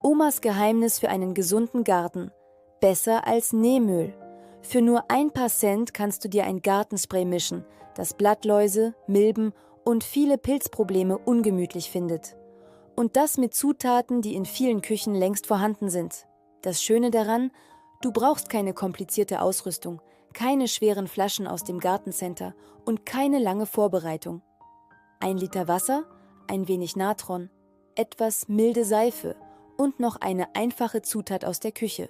Omas Geheimnis für einen gesunden Garten. Besser als Nähmüll. Für nur ein paar Cent kannst du dir ein Gartenspray mischen, das Blattläuse, Milben und viele Pilzprobleme ungemütlich findet. Und das mit Zutaten, die in vielen Küchen längst vorhanden sind. Das Schöne daran, du brauchst keine komplizierte Ausrüstung, keine schweren Flaschen aus dem Gartencenter und keine lange Vorbereitung. 1 Liter Wasser, ein wenig Natron, etwas milde Seife und noch eine einfache Zutat aus der Küche.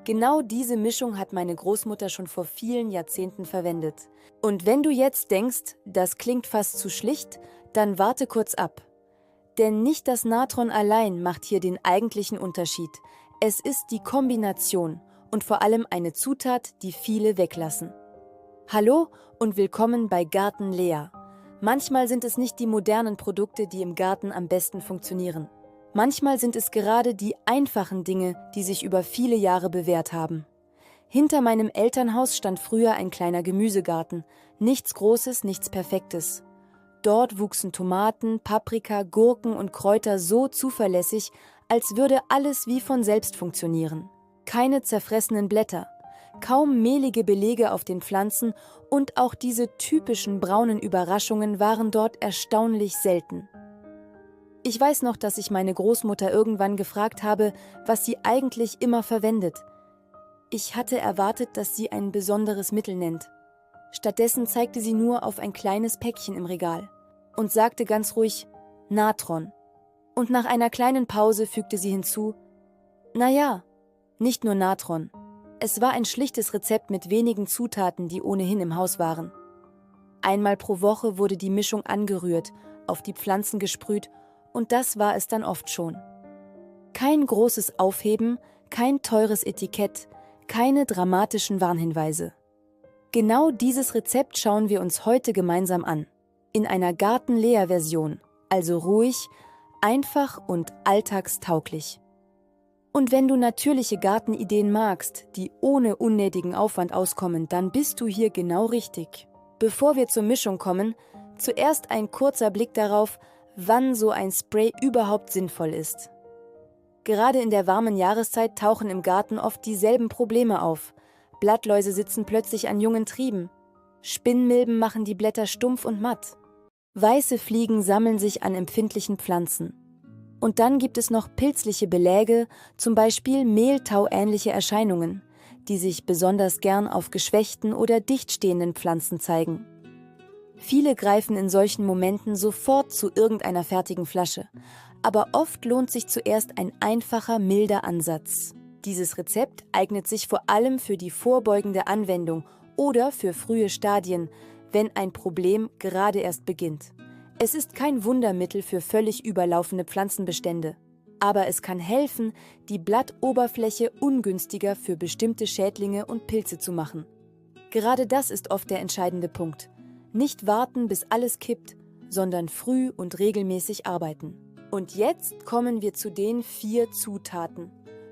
Genau diese Mischung hat meine Großmutter schon vor vielen Jahrzehnten verwendet. Und wenn du jetzt denkst, das klingt fast zu schlicht, dann warte kurz ab. Denn nicht das Natron allein macht hier den eigentlichen Unterschied. Es ist die Kombination und vor allem eine Zutat, die viele weglassen. Hallo und willkommen bei Garten Lea. Manchmal sind es nicht die modernen Produkte, die im Garten am besten funktionieren. Manchmal sind es gerade die einfachen Dinge, die sich über viele Jahre bewährt haben. Hinter meinem Elternhaus stand früher ein kleiner Gemüsegarten. Nichts Großes, nichts Perfektes. Dort wuchsen Tomaten, Paprika, Gurken und Kräuter so zuverlässig, als würde alles wie von selbst funktionieren. Keine zerfressenen Blätter, kaum mehlige Belege auf den Pflanzen und auch diese typischen braunen Überraschungen waren dort erstaunlich selten. Ich weiß noch, dass ich meine Großmutter irgendwann gefragt habe, was sie eigentlich immer verwendet. Ich hatte erwartet, dass sie ein besonderes Mittel nennt. Stattdessen zeigte sie nur auf ein kleines Päckchen im Regal und sagte ganz ruhig, Natron. Und nach einer kleinen Pause fügte sie hinzu, naja, nicht nur Natron. Es war ein schlichtes Rezept mit wenigen Zutaten, die ohnehin im Haus waren. Einmal pro Woche wurde die Mischung angerührt, auf die Pflanzen gesprüht und das war es dann oft schon. Kein großes Aufheben, kein teures Etikett, keine dramatischen Warnhinweise. Genau dieses Rezept schauen wir uns heute gemeinsam an. In einer Garten-Lea-Version, also ruhig, einfach und alltagstauglich. Und wenn du natürliche Gartenideen magst, die ohne unnötigen Aufwand auskommen, dann bist du hier genau richtig. Bevor wir zur Mischung kommen, zuerst ein kurzer Blick darauf, wann so ein Spray überhaupt sinnvoll ist. Gerade in der warmen Jahreszeit tauchen im Garten oft dieselben Probleme auf. Blattläuse sitzen plötzlich an jungen Trieben. Spinnmilben machen die Blätter stumpf und matt. Weiße Fliegen sammeln sich an empfindlichen Pflanzen. Und dann gibt es noch pilzliche Beläge, zum Beispiel Mehltau-ähnliche Erscheinungen, die sich besonders gern auf geschwächten oder dichtstehenden Pflanzen zeigen. Viele greifen in solchen Momenten sofort zu irgendeiner fertigen Flasche, aber oft lohnt sich zuerst ein einfacher, milder Ansatz. Dieses Rezept eignet sich vor allem für die vorbeugende Anwendung oder für frühe Stadien, wenn ein Problem gerade erst beginnt. Es ist kein Wundermittel für völlig überlaufende Pflanzenbestände, aber es kann helfen, die Blattoberfläche ungünstiger für bestimmte Schädlinge und Pilze zu machen. Gerade das ist oft der entscheidende Punkt. Nicht warten, bis alles kippt, sondern früh und regelmäßig arbeiten. Und jetzt kommen wir zu den 4 Zutaten.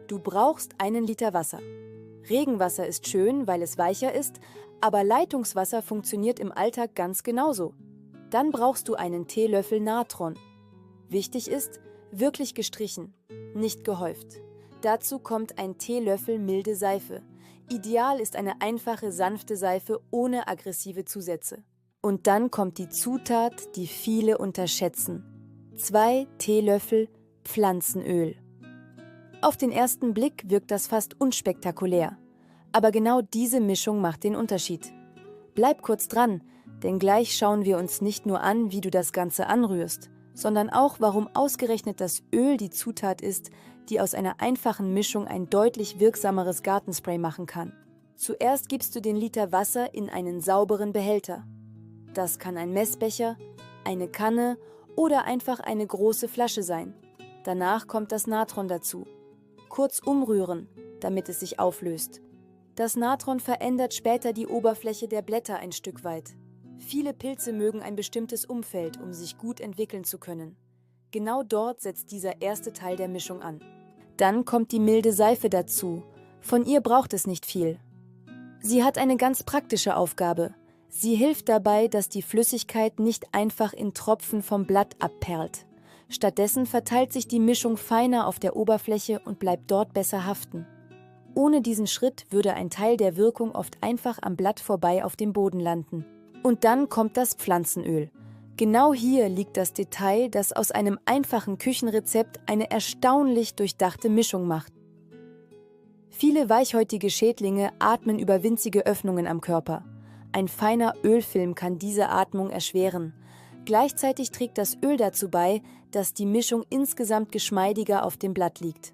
Du brauchst 1 Liter Wasser. Regenwasser ist schön, weil es weicher ist, aber Leitungswasser funktioniert im Alltag ganz genauso. Dann brauchst du einen Teelöffel Natron. Wichtig ist, wirklich gestrichen, nicht gehäuft. Dazu kommt ein Teelöffel milde Seife. Ideal ist eine einfache, sanfte Seife ohne aggressive Zusätze. Und dann kommt die Zutat, die viele unterschätzen. 2 Teelöffel Pflanzenöl. Auf den ersten Blick wirkt das fast unspektakulär. Aber genau diese Mischung macht den Unterschied. Bleib kurz dran, denn gleich schauen wir uns nicht nur an, wie du das Ganze anrührst, sondern auch, warum ausgerechnet das Öl die Zutat ist, die aus einer einfachen Mischung ein deutlich wirksameres Gartenspray machen kann. Zuerst gibst du den Liter Wasser in einen sauberen Behälter. Das kann ein Messbecher, eine Kanne oder einfach eine große Flasche sein. Danach kommt das Natron dazu. Kurz umrühren, damit es sich auflöst. Das Natron verändert später die Oberfläche der Blätter ein Stück weit. Viele Pilze mögen ein bestimmtes Umfeld, um sich gut entwickeln zu können. Genau dort setzt dieser erste Teil der Mischung an. Dann kommt die milde Seife dazu. Von ihr braucht es nicht viel. Sie hat eine ganz praktische Aufgabe. Sie hilft dabei, dass die Flüssigkeit nicht einfach in Tropfen vom Blatt abperlt. Stattdessen verteilt sich die Mischung feiner auf der Oberfläche und bleibt dort besser haften. Ohne diesen Schritt würde ein Teil der Wirkung oft einfach am Blatt vorbei auf dem Boden landen. Und dann kommt das Pflanzenöl. Genau hier liegt das Detail, das aus einem einfachen Küchenrezept eine erstaunlich durchdachte Mischung macht. Viele weichhäutige Schädlinge atmen über winzige Öffnungen am Körper. Ein feiner Ölfilm kann diese Atmung erschweren. Gleichzeitig trägt das Öl dazu bei, dass die Mischung insgesamt geschmeidiger auf dem Blatt liegt.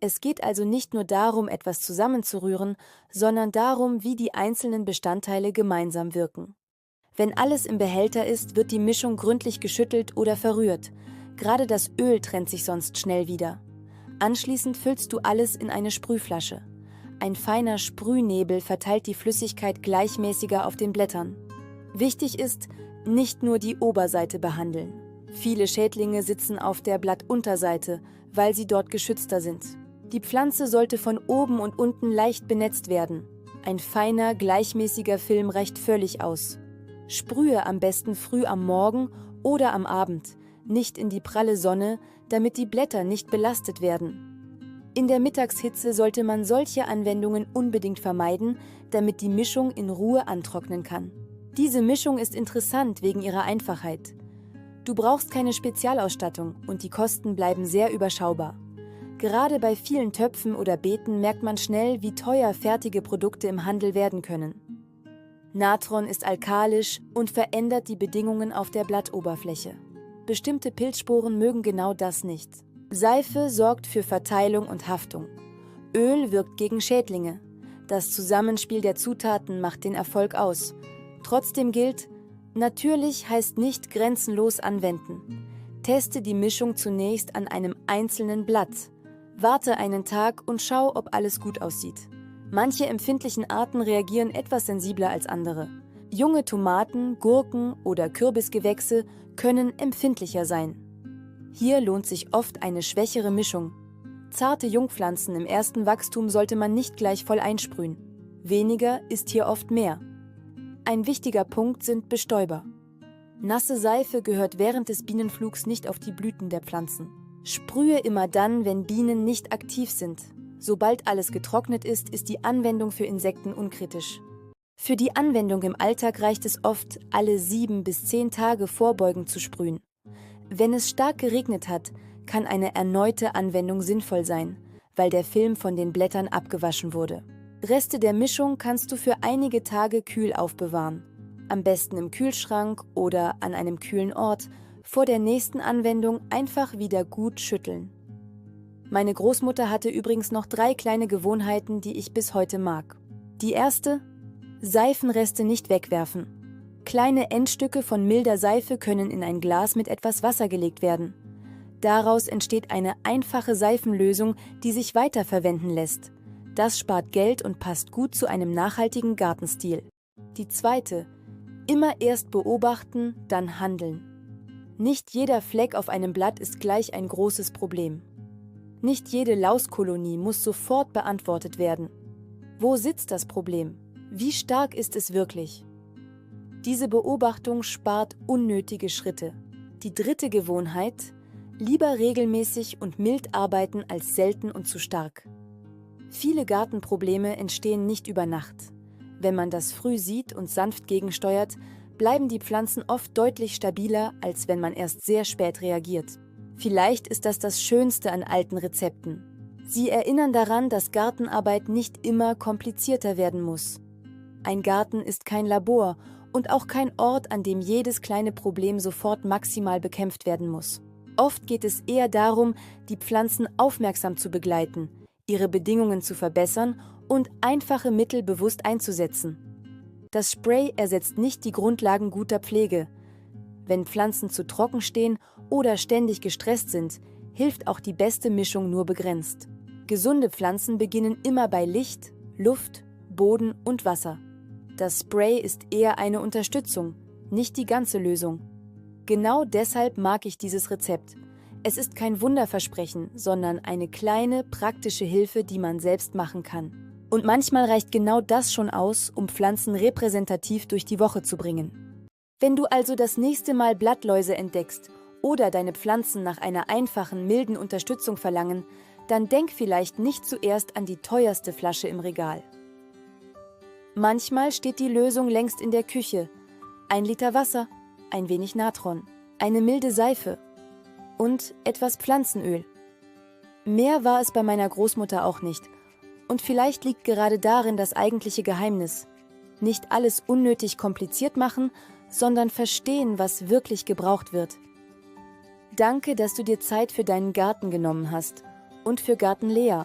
Es geht also nicht nur darum, etwas zusammenzurühren, sondern darum, wie die einzelnen Bestandteile gemeinsam wirken. Wenn alles im Behälter ist, wird die Mischung gründlich geschüttelt oder verrührt. Gerade das Öl trennt sich sonst schnell wieder. Anschließend füllst du alles in eine Sprühflasche. Ein feiner Sprühnebel verteilt die Flüssigkeit gleichmäßiger auf den Blättern. Wichtig ist, nicht nur die Oberseite behandeln. Viele Schädlinge sitzen auf der Blattunterseite, weil sie dort geschützter sind. Die Pflanze sollte von oben und unten leicht benetzt werden. Ein feiner, gleichmäßiger Film reicht völlig aus. Sprühe am besten früh am Morgen oder am Abend, nicht in die pralle Sonne, damit die Blätter nicht belastet werden. In der Mittagshitze sollte man solche Anwendungen unbedingt vermeiden, damit die Mischung in Ruhe antrocknen kann. Diese Mischung ist interessant wegen ihrer Einfachheit. Du brauchst keine Spezialausstattung und die Kosten bleiben sehr überschaubar. Gerade bei vielen Töpfen oder Beeten merkt man schnell, wie teuer fertige Produkte im Handel werden können. Natron ist alkalisch und verändert die Bedingungen auf der Blattoberfläche. Bestimmte Pilzsporen mögen genau das nicht. Seife sorgt für Verteilung und Haftung. Öl wirkt gegen Schädlinge. Das Zusammenspiel der Zutaten macht den Erfolg aus. Trotzdem gilt, natürlich heißt nicht grenzenlos anwenden. Teste die Mischung zunächst an einem einzelnen Blatt. Warte einen Tag und schau, ob alles gut aussieht. Manche empfindlichen Arten reagieren etwas sensibler als andere. Junge Tomaten, Gurken oder Kürbisgewächse können empfindlicher sein. Hier lohnt sich oft eine schwächere Mischung. Zarte Jungpflanzen im ersten Wachstum sollte man nicht gleich voll einsprühen. Weniger ist hier oft mehr. Ein wichtiger Punkt sind Bestäuber. Nasse Seife gehört während des Bienenflugs nicht auf die Blüten der Pflanzen. Sprühe immer dann, wenn Bienen nicht aktiv sind. Sobald alles getrocknet ist, ist die Anwendung für Insekten unkritisch. Für die Anwendung im Alltag reicht es oft, alle 7 bis 10 Tage vorbeugend zu sprühen. Wenn es stark geregnet hat, kann eine erneute Anwendung sinnvoll sein, weil der Film von den Blättern abgewaschen wurde. Reste der Mischung kannst du für einige Tage kühl aufbewahren. Am besten im Kühlschrank oder an einem kühlen Ort. Vor der nächsten Anwendung einfach wieder gut schütteln. Meine Großmutter hatte übrigens noch 3 kleine Gewohnheiten, die ich bis heute mag. Die erste: Seifenreste nicht wegwerfen. Kleine Endstücke von milder Seife können in ein Glas mit etwas Wasser gelegt werden. Daraus entsteht eine einfache Seifenlösung, die sich weiterverwenden lässt. Das spart Geld und passt gut zu einem nachhaltigen Gartenstil. Die zweite: Immer erst beobachten, dann handeln. Nicht jeder Fleck auf einem Blatt ist gleich ein großes Problem. Nicht jede Lauskolonie muss sofort beantwortet werden. Wo sitzt das Problem? Wie stark ist es wirklich? Diese Beobachtung spart unnötige Schritte. Die dritte Gewohnheit: Lieber regelmäßig und mild arbeiten als selten und zu stark. Viele Gartenprobleme entstehen nicht über Nacht. Wenn man das früh sieht und sanft gegensteuert, bleiben die Pflanzen oft deutlich stabiler, als wenn man erst sehr spät reagiert. Vielleicht ist das Schönste an alten Rezepten. Sie erinnern daran, dass Gartenarbeit nicht immer komplizierter werden muss. Ein Garten ist kein Labor und auch kein Ort, an dem jedes kleine Problem sofort maximal bekämpft werden muss. Oft geht es eher darum, die Pflanzen aufmerksam zu begleiten, ihre Bedingungen zu verbessern und einfache Mittel bewusst einzusetzen. Das Spray ersetzt nicht die Grundlagen guter Pflege. Wenn Pflanzen zu trocken stehen oder ständig gestresst sind, hilft auch die beste Mischung nur begrenzt. Gesunde Pflanzen beginnen immer bei Licht, Luft, Boden und Wasser. Das Spray ist eher eine Unterstützung, nicht die ganze Lösung. Genau deshalb mag ich dieses Rezept. Es ist kein Wunderversprechen, sondern eine kleine, praktische Hilfe, die man selbst machen kann. Und manchmal reicht genau das schon aus, um Pflanzen repräsentativ durch die Woche zu bringen. Wenn du also das nächste Mal Blattläuse entdeckst oder deine Pflanzen nach einer einfachen, milden Unterstützung verlangen, dann denk vielleicht nicht zuerst an die teuerste Flasche im Regal. Manchmal steht die Lösung längst in der Küche. 1 Liter Wasser, ein wenig Natron, eine milde Seife und etwas Pflanzenöl. Mehr war es bei meiner Großmutter auch nicht. Und vielleicht liegt gerade darin das eigentliche Geheimnis. Nicht alles unnötig kompliziert machen, sondern verstehen, was wirklich gebraucht wird. Danke, dass du dir Zeit für deinen Garten genommen hast und für Garten Lea.